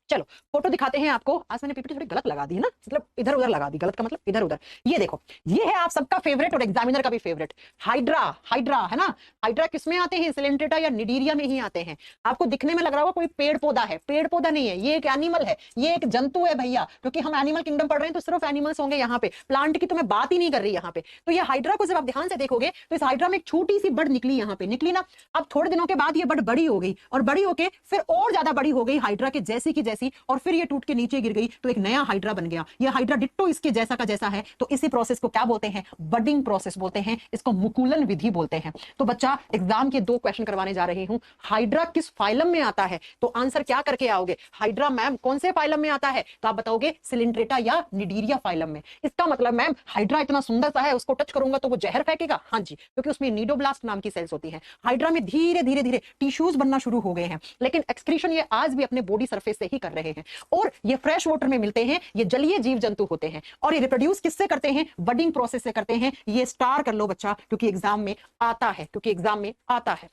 चलो फोटो दिखाते हैं आपको। आज मैंने पीपीटी थोड़ी गलत लगा दी है ना, मतलब इधर उधर लगा दी, गलत का मतलब इधर उधर। ये देखो, ये है आप सबका फेवरेट और एग्जामिनर का भी फेवरेट, हाइड्रा। हाइड्रा है ना, हाइड्रा किसमें आते हैं? सिलेंट्रेटा या निडीरिया में ही आते हैं। आपको दिखने में लग रहा होगा कोई पेड़ पौधा है, पेड़ पौधा नहीं है, ये एक एनिमल है, ये एक जंतु है भैया, क्योंकि हम एनिमल किंगडम पढ़ रहे हैं तो सिर्फ एनिमल्स होंगे यहाँ पे, प्लांट की तो मैं बात ही नहीं कर रही यहाँ पे। तो ये हाइड्रा को जब आप ध्यान से देखोगे तो इस हाइड्रा में एक छोटी सी बड निकली, यहाँ पे निकली ना। अब थोड़े दिनों के बाद ये बड बड़ी हो गई, और बड़ी होके फिर और ज्यादा बड़ी हो गई हाइड्रा के जैसी की जैसी, और फिर ये टूट के नीचे गिर गई, तो एक नया हाइड्रा बन गया। ये हाइड्रा डिट्टो इसके जैसा का जैसा है। तो इसी प्रोसेस को क्या बोलते हैं? बडिंग प्रोसेस बोलते हैं, इसको मुकुलन विधि बोलते हैं। तो बच्चा, एग्जाम के 2 क्वेश्चन करवाने जा रही हूं। हाइड्रा किस फाइलम में आता है? तो आंसर क्या करके आओगे? हाइड्रा मैम कौन से फाइलम में आता है? तो आप बताओगे सिलेंट्रेटा या निडीरिया फाइलम में। इसका मतलब मैम हाइड्रा इतना सुंदर सा है, उसको टच करूंगा तो वो जहर फेंकेगा? हाँ जी, क्योंकि उसमें नीडोब्लास्ट नाम की सेल्स होती है। हाइड्रा में धीरे धीरे धीरे टिश्यूज बनना शुरू हो गए हैं, लेकिन एक्सक्रीशन ये आज भी अपने बॉडी सरफेस से ही कर रहे हैं। और ये फ्रेश वाटर में मिलते हैं, ये जलीय जीव जंतु होते हैं। और ये रिप्रोड्यूस किससे करते हैं? बडिंग प्रोसेस से करते हैं। ये स्टार कर लो बच्चा, क्योंकि एग्जाम में आता है, क्योंकि एग्जाम में आता है।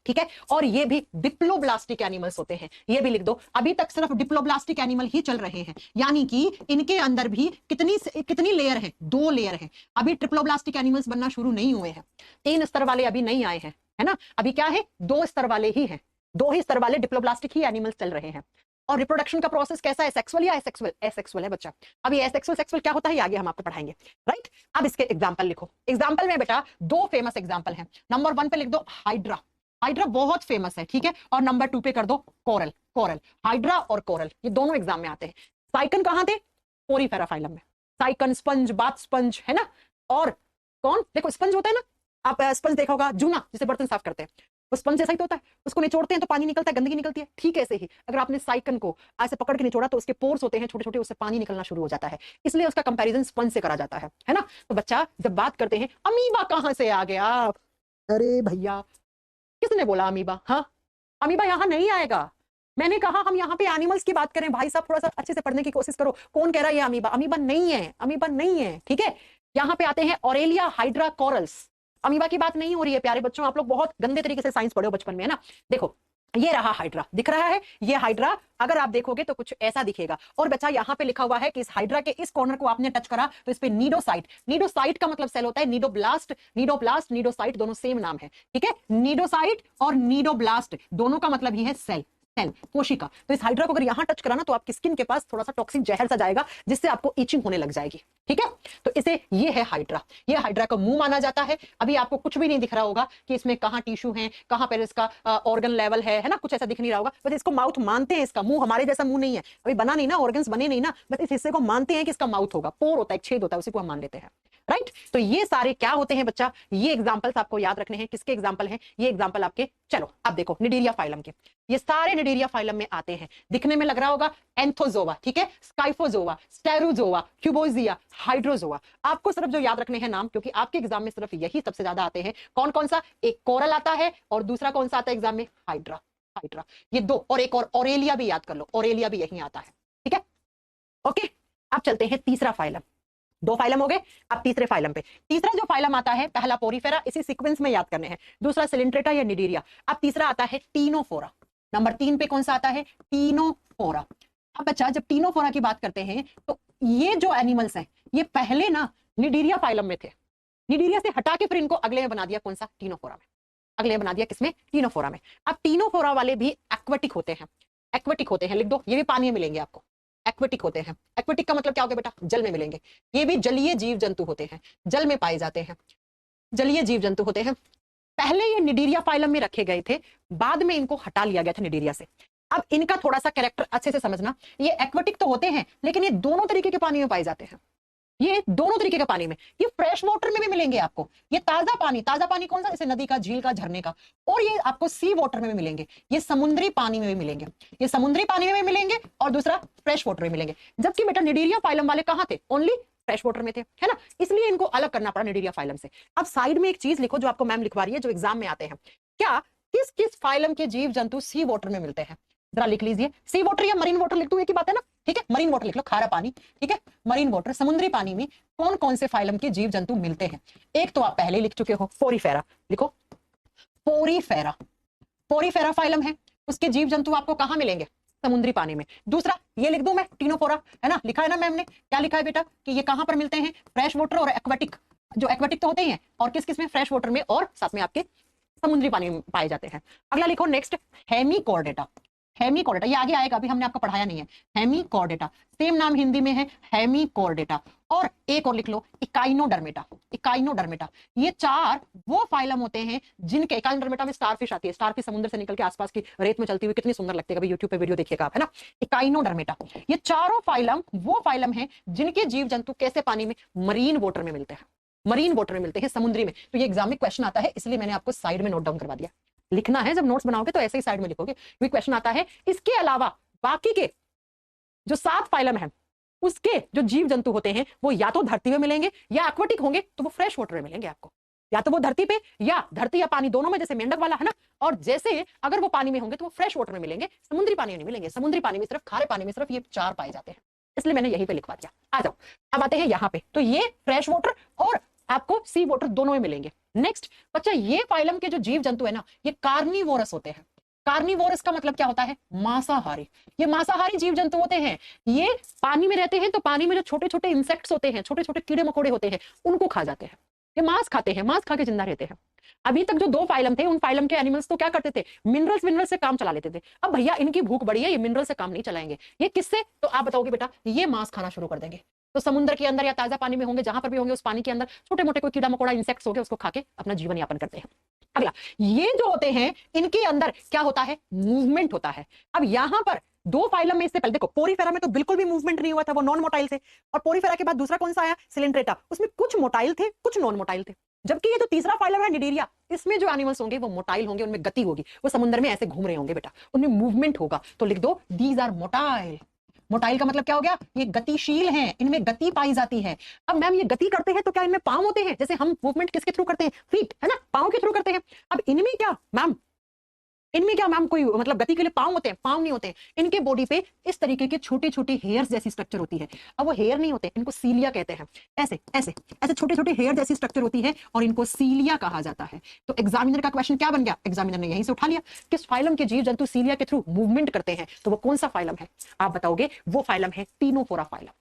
ठीक है, और ये भी डिप्लोब्लास्टिक एनिमल्स होते हैं, ये भी लिख दो। अभी तक सिर्फ डिप्लोब्लास्टिक एनिमल ही चल रहे हैं, यानी कि इनके अंदर भी कितनी लेयर है? 2 लेयर है। अभी ट्रिप्लोब्लास्टिक एनिमल्स बनना शुरू नहीं हुए हैं, 3 स्तर वाले अभी नहीं आए हैं, है ना। अभी क्या है? 2 स्तर वाले ही हैं, 2 ही स्तर वाले डिप्लोब्लास्टिक ही एनिमल्स चल रहे हैं। और रिप्रोडक्शन का प्रोसेस कैसा है? सेक्सुअल या एसेक्सुअल? एसेक्सुअल है बच्चा। अभी एसेक्सुअल सेक्सुअल क्या होता है आगे हम आपको पढ़ाएंगे, राइट। अब इसके एग्जांपल लिखो। एग्जांपल में बेटा 2 फेमस एग्जांपल हैं। नंबर 1 पे लिख दो हाइड्रा, हाइड्रा बहुत फेमस है, ठीक है। और नंबर 2 पे कर दो कोरल, कोरल। हाइड्रा और कोरल ये दोनों एग्जाम में आते हैं। साइकन कहां थे? पोरीफेरा फाइलम में। साइकन स्पंज, बाथ स्पंज, है ना। और कौन, देखो स्पंज होता है ना, आप स्पंज देखा होगा, जूना जिसे बर्तन साफ करते हैं, वो स्पंज जैसा ही तो होता है, उसको निचोड़ते हैं तो पानी निकलता है, गंदगी निकलती है। ठीक है, ऐसे ही अगर आपने साइकन को ऐसे पकड़ के निचोड़ा तो उसके पोर्स होते हैं छोटे छोटे, उससे पानी निकलना शुरू हो जाता है, इसलिए उसका कंपैरिजन स्पंज से करा जाता है ना। तो बच्चा जब बात करते हैं अमीबा कहां से आ गया, अरे भैया किसने बोला अमीबा? हाँ, अमीबा यहां नहीं आएगा। मैंने कहा हम यहाँ पे एनिमल्स की बात करें, भाई साहब थोड़ा सा अच्छे से पढ़ने की कोशिश करो। कौन कह रहा है ये अमीबा? अमीबा नहीं है, अमीबा नहीं है, ठीक है। यहाँ पे आते हैं ऑरेलिया हाइड्रा कोरल्स, अमीबा की बात नहीं हो रही है प्यारे बच्चों, आप लोग बहुत गंदे तरीके से साइंस पढ़े हो बचपन में, है ना। देखो ये रहा हाइड्रा, दिख रहा है ये हाइड्रा, अगर आप देखोगे तो कुछ ऐसा दिखेगा। और बच्चा यहाँ पे लिखा हुआ है कि इस हाइड्रा के इस कॉर्नर को आपने टच करा तो इस पे नीडोसाइट, नीडोसाइट का मतलब सेल होता है नीडोब्लास्ट, नीडोप्लास्ट नीडोसाइट दोनों सेम नाम है, ठीक है। नीडोसाइट और नीडोब्लास्ट दोनों का मतलब ही है सेल, सेल, कोशिका। तो इस हाइड्रा को अगर यहां टच करा ना तो आपकी स्किन के पास थोड़ा सा टॉक्सिक जहर सा जाएगा जिससे आपको इचिंग होने लग जाएगी, ठीक है। तो इसे ये है हाइड्रा, ये हाइड्रा का मुंह माना जाता है। अभी आपको कुछ भी नहीं दिख रहा होगा कि इसमें कहां टिश्यू है, कहां पर इसका ऑर्गन लेवल है ना, कुछ ऐसा दिख नहीं रहा होगा, बस इसको माउथ मानते हैं। इसका मुंह हमारे जैसा मुंह नहीं है, अभी बना नहीं ना, ऑर्गन्स बने नहीं ना, बस इस हिस्से को मानते हैं कि इसका माउथ होगा, पोर होता है, छेद होता है, उसी को हम मान लेते हैं, राइट। तो ये सारे क्या होते हैं बच्चा, ये एग्जांपल्स आपको याद रखने हैं। किसके एग्जांपल हैं ये एग्जांपल आपके? चलो अब देखो निडीरिया फाइलम के, ये सारे निडीरिया फाइलम में आते हैं। दिखने में लग रहा होगा एंथोजोआ, ठीक है, स्काइफोजोआ, स्टेरोजोआ, क्यूबोजिया, हाइड्रोजोआ। आपको सिर्फ जो याद रखने हैं नाम, क्योंकि आपके एग्जाम में सिर्फ यही सबसे ज्यादा आते हैं। कौन कौन सा? एक कोरल आता है और दूसरा कौन सा आता है एग्जाम में? हाइड्रा, हाइड्रा, ये दो, और एक और ऑरेलिया भी याद कर लो, ऑरेलिया भी यही आता है, ठीक है, ओके। अब चलते हैं तीसरा फाइलम, दो फाइलम हो गए, अब तीसरे फाइलम पे। तीसरा जो फाइलम आता है, पहला पोरीफेरा, इसी सीक्वेंस में याद करने हैं, दूसरा सिलिंट्रेटा या निडीरिया, अब तीसरा आता है टीनोफोरा। नंबर 3 पे कौन सा आता है? टीनोफोरा। अब बच्चा जब टीनोफोरा की बात करते हैं तो ये जो एनिमल्स हैं ये पहले ना निडीरिया फाइलम में थे, निडीरिया से हटा के फिर इनको अगले में बना दिया, कौन सा? टीनोफोरा में, अगले में बना दिया, किसमें? टीनोफोरा में। अब टीनोफोरा वाले भी एक्वेटिक होते हैं, एक्वेटिक होते हैं, लिख दो, ये भी पानी में मिलेंगे आपको, एक्वेटिक होते हैं। एक्वेटिक का मतलब क्या हो गया बेटा? जल में मिलेंगे, ये भी जलीय जीव जंतु होते हैं, जल में पाए जाते हैं, जलीय जीव जंतु होते हैं। पहले ये निडीरिया फाइलम में रखे गए थे, बाद में इनको हटा लिया गया था निडीरिया से। अब इनका थोड़ा सा कैरेक्टर अच्छे से समझना, ये एक्वेटिक तो होते हैं लेकिन ये दोनों तरीके के पानी में पाए जाते हैं, ये दोनों तरीके के पानी में, ये फ्रेश वाटर में भी मिलेंगे आपको, ये ताजा पानी कौन सा? जैसे नदी का, झील का, झरने का, और ये आपको सी वाटर में भी मिलेंगे, ये समुद्री पानी में भी मिलेंगे, ये समुद्री पानी में भी मिलेंगे और दूसरा फ्रेश वाटर में मिलेंगे। जबकि बेटा निडीरिया फाइलम वाले कहां थे? ओनली फ्रेश वाटर में थे, है ना, इसलिए इनको अलग करना पड़ा निडीरिया फाइलम से। अब साइड में एक चीज लिखो जो आपको मैम लिखवा रही है, जो एग्जाम में आते हैं, क्या किस किस फाइलम के जीव जंतु सी वाटर में मिलते हैं? जरा लिख लीजिए, सी वाटर या मरीन वाटर लिख दो, एक ही बात है ना, ठीक है, मरीन वाटर लिख लो, खारा पानी, ठीक है, मरीन वाटर, समुद्री पानी में कौन कौन से फाइलम के जीव जंतु मिलते हैं? एक तो आप पहले लिख चुके हो, पोरीफेरा, लिखो पोरीफेरा, पोरीफेरा फाइलम है, उसके जीव जंतु आपको कहां मिलेंगे? समुद्री पानी में। दूसरा ये लिख दो मैं, टीनोफोरा, है ना, लिखा है ना मैम ने, क्या लिखा है बेटा कि ये कहां पर मिलते हैं? फ्रेश वाटर और एक्वेटिक, जो एक्वेटिक तो होते ही हैं, और किस किस में? फ्रेश वाटर में और साथ में आपके समुद्री पानी में पाए जाते हैं। अगला लिखो नेक्स्ट, हेमीकॉर्डेटा, हेमीकॉर्डेटा, ये आगे आएगा, अभी हमने आपको पढ़ाया नहीं है। हेमीकॉर्डेटा, सेम नाम हिंदी में है हेमीकॉर्डेटा। और एक और लिख लो, इकाइनोडर्मेटा, इकाइनोडर्मेटा। ये चार वो फाइलम होते हैं जिनके, इकाइनोडर्मेटा में स्टारफिश आती है, स्टारफिश समुद्र से निकल के आसपास की रेत में चलती हुई कितनी सुंदर लगती है, कभी यूट्यूब पे वीडियो देखिएगा आप, है ना। इकाइनोडर्मेटा, ये चारों फाइलम वो फाइलम है जिनके जीव जंतु कैसे पानी में? मरीन वाटर में मिलते हैं, मरीन वाटर में मिलते हैं, समुद्री में। तो ये एग्जाम में क्वेश्चन आता है, इसलिए मैंने आपको साइड में नोट डाउन करवा दिया। लिखना है, जब नोट्स बनाओगे तो ऐसे ही साइड में लिखोगे, क्योंकि क्वेश्चन आता है। इसके अलावा बाकी के जो 7 फाइलम है उसके जो जीव जंतु होते हैं वो या तो धरती में मिलेंगे, या एक्वेटिक होंगे तो वो फ्रेश वाटर में मिलेंगे आपको, या तो वो धरती पे या धरती या पानी दोनों में, जैसे मेंढक वाला, है ना। और जैसे अगर वो पानी में होंगे तो वो फ्रेश वाटर में मिलेंगे, समुद्री पानी में नहीं मिलेंगे। समुद्री पानी में सिर्फ, खारे पानी में सिर्फ ये 4 पाए जाते हैं, इसलिए मैंने यहीं पे लिखवा दिया। आ जाओ, अब आते हैं यहाँ पे, तो ये फ्रेश वाटर और आपको सी वाटर दोनों में मिलेंगे। नेक्स्ट बच्चा, ये फाइलम के जो जीव जंतु है ना, ये कार्निवोरस होते हैं। कार्निवोरस का मतलब क्या होता है? मांसाहारी। ये मांसाहारी जीव जंतु होते हैं, ये पानी में रहते हैं, तो पानी में जो छोटे छोटे इंसेक्ट्स होते हैं, छोटे छोटे कीड़े मकोड़े होते हैं, उनको खा जाते हैं। ये मांस खाते हैं, मांस खा के जिंदा रहते हैं। अभी तक जो 2 फाइलम थे, उन फाइलम के एनिमल्स तो क्या करते थे? मिनरल्स से काम चला लेते थे। अब भैया इनकी भूख बढ़ी है, ये मिनरल से काम नहीं चलाएंगे। ये किससे? तो आप बताओगे बेटा, ये मांस खाना शुरू कर देंगे। तो समुद्र के अंदर या ताजा पानी में होंगे, जहां पर भी होंगे, उस पानी के अंदर छोटे मोटे कोई कीड़ा मकोड़ा इंसेक्ट्स हो गए, उसको खा के अपना जीवन यापन करते हैं। अगला, ये जो होते हैं इनके अंदर क्या होता है? मूवमेंट होता है। अब यहां पर दो फाइलम में इससे पहले देखो पोरीफेरा में तो बिल्कुल भी मूवमेंट नहीं हुआ था, वो नॉन मोटाइल थे। और पोरीफेरा के बाद दूसरा कौन सा आया, सिलेंड्रेटा, उसमें कुछ मोटाइल थे कुछ नॉन मोटाइल थे। जबकि ये जो तीसरा फाइलम है निडेरिया, इसमें जो एनिमल्स होंगे वो मोटाइल होंगे, उनमें गति होगी, वो समुद्र में ऐसे घूम रहे होंगे बेटा, उनमें मूवमेंट होगा। तो लिख दो दीज आर मोटाइल। मोटाइल का मतलब क्या हो गया, ये गतिशील हैं, इनमें गति पाई जाती है। अब मैम ये गति करते हैं तो क्या इनमें पांव होते हैं, जैसे हम मूवमेंट किसके थ्रू करते हैं, फीट है ना, पांव के थ्रू करते हैं। अब इनमें क्या मैम, इनमें क्या मैम कोई मतलब गति के लिए पांव होते हैं, पांव नहीं होते हैं। इनके बॉडी पे इस तरीके के छोटे छोटे हेयर्स जैसी स्ट्रक्चर होती है। अब वो हेयर नहीं होते, इनको सीलिया कहते हैं। ऐसे ऐसे ऐसे छोटे छोटे हेयर जैसी स्ट्रक्चर होती है और इनको सीलिया कहा जाता है। तो एग्जामिनर का क्वेश्चन क्या बन गया, एग्जामिनर ने यहीं से उठा लिया, किस फाइलम के जीव जंतु सीलिया के थ्रू मूवमेंट करते हैं, तो वो कौन सा फाइलम है, आप बताओगे वो फाइलम है टीनोफोरा फाइलम।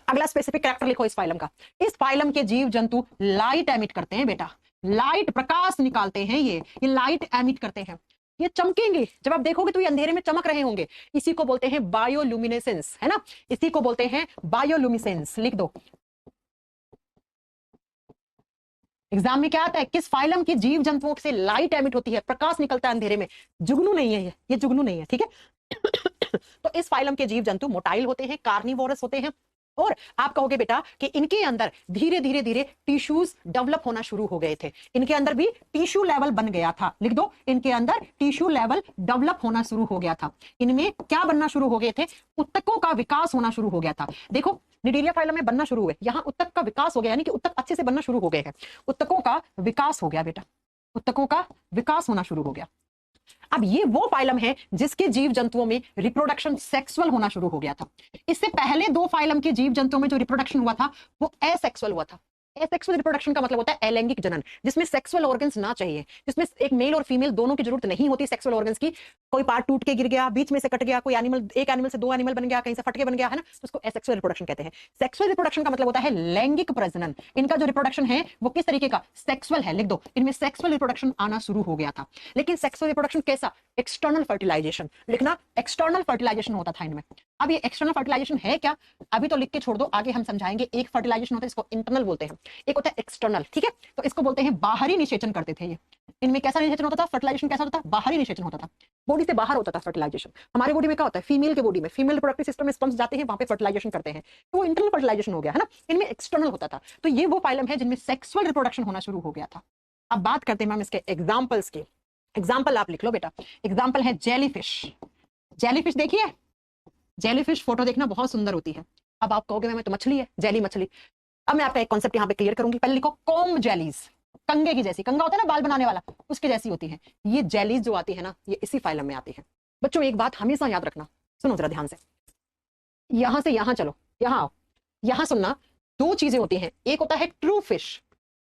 अगला स्पेसिफिक कैरेक्टर लिखो इस फाइलम का, इस फाइलम के जीव जंतु लाइट एमिट करते हैं बेटा, लाइट प्रकाश निकालते हैं, ये लाइट एमिट करते हैं, ये चमकेंगे, जब आप देखोगे तो ये अंधेरे में चमक रहे होंगे, इसी को बोलते हैं बायोलुमिनेसेंस, है ना, इसी को बोलते हैं बायोलुमिनेसेंस। लिख दो, एग्जाम में क्या आता है, किस फाइलम के जीव जंतुओं से लाइट एमिट होती है, प्रकाश निकलता है अंधेरे में, जुगनू नहीं है ये जुगनू नहीं है, ठीक है। तो इस फाइलम के जीव जंतु मोटाइल होते हैं, कार्निवोरस होते हैं, और आप कहोगे बेटा कि इनके अंदर धीरे धीरे धीरे टिश्यूज डेवलप होना शुरू हो गए थे, इनके अंदर भी टिश्यू लेवल बन गया था। लिख दो, इनके अंदर टिश्यू लेवल डेवलप होना शुरू हो गया था। इनमें क्या बनना शुरू हो गए थे, उत्तकों का विकास होना शुरू हो गया था। देखो निडेरिया फाइलम में बनना शुरू हुए, यहाँ उत्तक का विकास हो गया, यानी कि उत्तक अच्छे से बनना शुरू हो गए हैं, उत्तकों का विकास हो गया बेटा, उत्तकों का विकास होना शुरू हो गया। अब ये वो फाइलम है जिसके जीव जंतुओं में रिप्रोडक्शन सेक्सुअल होना शुरू हो गया था। इससे पहले दो फाइलम के जीव जंतुओं में जो रिप्रोडक्शन हुआ था वो एसेक्सुअल हुआ था। एसेक्सुअल रिप्रोडक्शन का मतलब होता है अलैंगिक जनन, जिसमें सेक्सुअल ऑर्गन्स ना चाहिए, जिसमें एक मेल और फीमेल दोनों की जरूरत नहीं होती सेक्सुअल ऑर्गन्स की। कोई पार्ट टूट के गिर गया, बीच में से कट गया, कोई एनिमल, एक एनिमल से दो एनिमल बन गया, कहीं से फट के बन गया, है ना, तो उसको एसेक्सुअल रिप्रोडक्शन कहते हैं। सेक्सुअल रिप्रोडक्शन का मतलब होता है लैंगिक प्रजनन। इनका जो रिप्रोडक्शन है वो किस तरीके का, सेक्सुअल है। लिख दो, इनमें सेक्सुअल रिप्रोडक्शन आना शुरू हो गया था। लेकिन सेक्सुअल रिप्रोडक्शन कैसा, एक्सटर्नल फर्टिलाइजेशन। लिखना, एक्सटर्नल फर्टिलाइजेशन होता था इनमें। अब ये एक्सटर्नल फर्टिलाइजेशन है क्या, अभी तो लिख के छोड़ दो, आगे हम समझाएंगे। एक फर्टिलाइजेशन होता है, इसको इंटरनल बोलते हैं, एक होता है एक्सटर्नल, ठीक है, तो इसको बोलते हैं बाहरी निषेचन करते थे ये। इनमें कैसा निषेचन होता था, फर्टिलाइजेशन कैसा होता था, बाहरी निषेचन होता था, बॉडी से बाहर होता था फर्टिलाइजेशन। हमारे बॉडी में क्या होता है, फीमेल के बॉडी में, फीमेल रिप्रोडक्टिव सिस्टम में स्पर्म्स जाते हैं, वहां पे फर्टिलाइजेशन करते हैं, तो वो इंटरनल फर्टिलाइजेशन हो गया, है ना। इनमें एक्सटर्नल होता था। तो ये वो फाइलम है जिनमें सेक्सुअल रिप्रोडक्शन होना शुरू हो गया था। अब बात करते हैं मैम इसके एग्जाम्पल्स की। एग्जाम्पल आप लिख लो बेटा, एग्जाम्पल है जेलीफिश। जेलीफिश देखिए, जेलीफिश फोटो देखना बहुत सुंदर होती है। अब आप कहोगे मैं तो मछली है, जेली मछली। अब मैं आपका एक कॉन्सेप्ट यहाँ पे क्लियर करूंगी। पहले लिखो कॉम्ब जेलीज, कंगे की जैसी, कंगा होता है ना बाल बनाने वाला, उसके जैसी होती है ये जेलीज जो आती है ना, ये इसी फाइलम में आती है। बच्चों एक बात हमेशा याद रखना, सुनो जरा ध्यान से, यहां से यहां चलो, यहां आओ, यहां सुनना। दो चीजें होती हैं, एक होता है ट्रू फिश,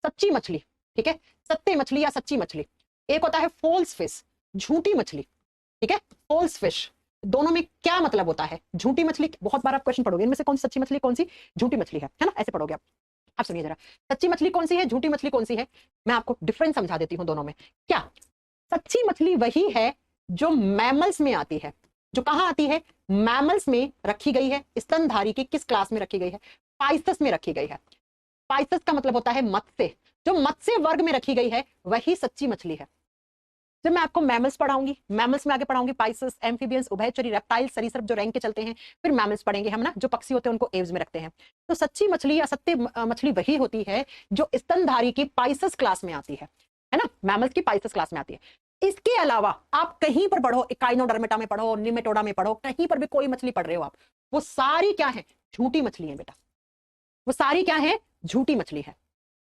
सच्ची मछली, ठीक है, सत्य मछली या सच्ची मछली। एक होता है फॉल्स फिश, झूठी मछली, ठीक है, फॉल्स फिश। दोनों में क्या मतलब होता है, झूठी मछली, बहुत बार आप क्वेश्चन पढ़ोगे, इनमें से कौन सी सच्ची मछली कौन सी झूठी मछली है ना, ऐसे पढ़ोगे आप। आप सुनिए जरा, सच्ची मछली कौन सी है, झूठी मछली कौन सी है, मैं आपको डिफरेंस समझा देती हूँ दोनों में। क्या, सच्ची मछली वही है जो मैमल्स में आती है, जो कहां आती है, मैमल्स में रखी गई है। स्तनधारी की किस क्लास में रखी गई है, पाइथस में रखी गई है। पाइथस का मतलब होता है मत्स्य, जो मत्स्य वर्ग में रखी गई है वही सच्ची मछली है। जब मैं आपको मैमल्स पढ़ाऊंगी, मैमल्स में आगे पढ़ाऊंगी पाइसस, एम्फीबियंस, उभयचरी, रेप्टाइल, सरीसृप जो रैंक के चलते हैं, फिर मैमल्स पढ़ेंगे हम ना, जो पक्षी होते हैं उनको एव्स में रखते हैं। तो सच्ची मछली या सत्य मछली वही होती है जो स्तनधारी की पाइसस क्लास में आती है ना, मैमल्स की पाइसस क्लास में आती है। इसके अलावा आप कहीं पर पढ़ो, इकाइनोडर्मेटा में पढ़ो, निमेटोडा में पढ़ो, कहीं पर भी कोई मछली पढ़ रहे हो आप, वो सारी क्या है, झूठी मछली है बेटा, वो सारी क्या है, झूठी मछली है।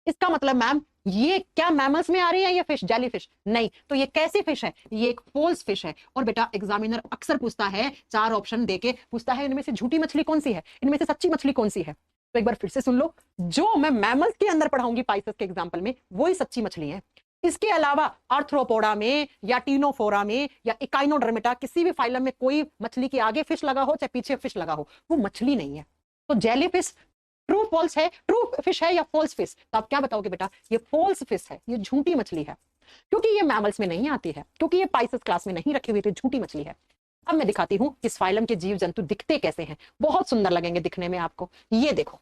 इसका मतलब मैम ये क्या मैमल्स में आ रही है ये फिश, जेलीफिश नहीं, तो ये कैसी फिश है, ये एक फॉल्स फिश है। और बेटा एग्जामिनर अक्सर पूछता है, चार ऑप्शन देके पूछता है, इनमें से झूठी मछली कौन सी है, इनमें से सच्ची मछली कौन सी है। तो एक बार फिर से सुन लो, जो मैं मैमल्स के अंदर पढ़ाऊंगी पाइसस के एग्जाम्पल में, वही सच्ची मछली है। इसके अलावा आर्थ्रोपोडा में या टीनोफोरा में या इकाइनोडर्मेटा, किसी भी फाइलम में कोई मछली के आगे फिश लगा हो चाहे पीछे फिश लगा हो, वो मछली नहीं है। तो जेलीफिश ट्रू फॉल्स है, ट्रू फिश है या फॉल्स फिश, तो आप क्या बताओगे बेटा, ये फॉल्स फिश है, ये झूठी मछली है, क्योंकि ये मैमल्स में नहीं आती है, क्योंकि ये पाइसस क्लास में नहीं रखी हुई, तो झूठी मछली है। अब मैं दिखाती हूं इस फाइलम के जीव जंतु दिखते कैसे हैं, बहुत सुंदर लगेंगे दिखने में आपको। ये देखो,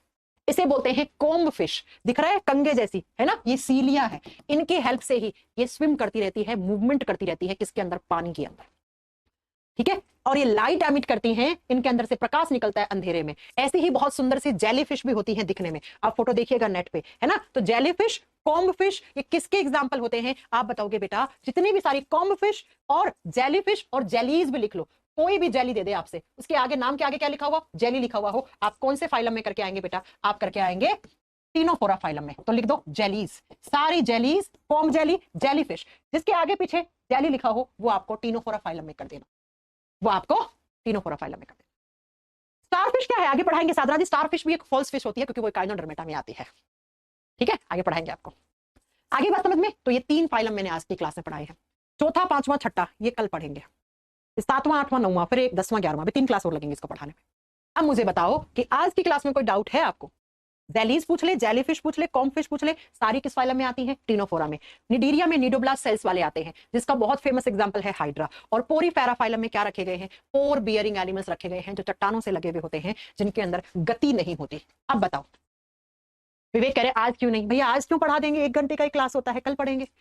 इसे बोलते हैं कोम्ब फिश, दिख रहा है कंगे जैसी, है ना, ये सीलिया है, इनकी हेल्प से ही ये स्विम करती रहती है, मूवमेंट करती रहती है, किसके अंदर, पानी के अंदर। ठीक है, और ये लाइट एमिट करती हैं, इनके अंदर से प्रकाश निकलता है अंधेरे में। ऐसी ही बहुत सुंदर सी जेलीफिश भी होती हैं दिखने में, आप फोटो देखिएगा नेट पे, है ना। तो जेलीफिश, कॉम्ब फिश, ये किसके एग्जाम्पल होते हैं आप बताओगे बेटा? जितनी भी सारी कॉम्ब फिश और जेलीफिश और जेलीज भी लिख लो, कोई भी जेली दे दे आपसे, उसके आगे नाम के आगे क्या लिखा हुआ? जेली लिखा हुआ हो, आप कौन से फाइलम में करके आएंगे बेटा? आप करके आएंगे टीनोफोरा फाइलम में। तो लिख दो जेलीज, सारी जेलीज, कॉम्ब जेली, जेलीफिश, जिसके आगे पीछे जेली लिखा हो वो आपको टीनोफोरा फाइलम में कर देना, वो आपको टीनोफोरा फाइलम में कर देना। स्टारफिश क्या है आगे पढ़ाएंगे साधना जी। स्टारफिश भी एक फॉल्स फिश होती है क्योंकि वो काइनोडर्मेटा में आती है, ठीक है, आगे पढ़ाएंगे आपको। आगे बात समझ में? तो ये 3 फाइलम मैंने आज की क्लास में पढ़ाए हैं, चौथा, पांचवा, छठा ये कल पढ़ेंगे, 7वां, 8वां, 9वां, फिर एक 10वां, 11वां, भी 3 क्लास और लगेंगे इसको पढ़ाने में। अब मुझे बताओ कि आज की क्लास में कोई डाउट है आपको? जेलीज पूछ ले, जेलीफिश पूछ ले, कॉम्ब फिश पूछ ले, सारी किस फाइलम में आती हैं? टीनोफोरा में। निडीरिया में निडोब्लास्ट सेल्स वाले आते हैं, जिसका बहुत फेमस एग्जांपल है हाइड्रा। और पोरीफेरा फाइलम में क्या रखे गए हैं? पोर बियरिंग एनिमल्स रखे गए हैं, जो चट्टानों से लगे हुए होते हैं, जिनके अंदर गति नहीं होती। अब बताओ, विवेक कह रहे आज क्यों नहीं? भैया आज क्यों पढ़ा देंगे, 1 घंटे का ही क्लास होता है, कल पढ़ेंगे।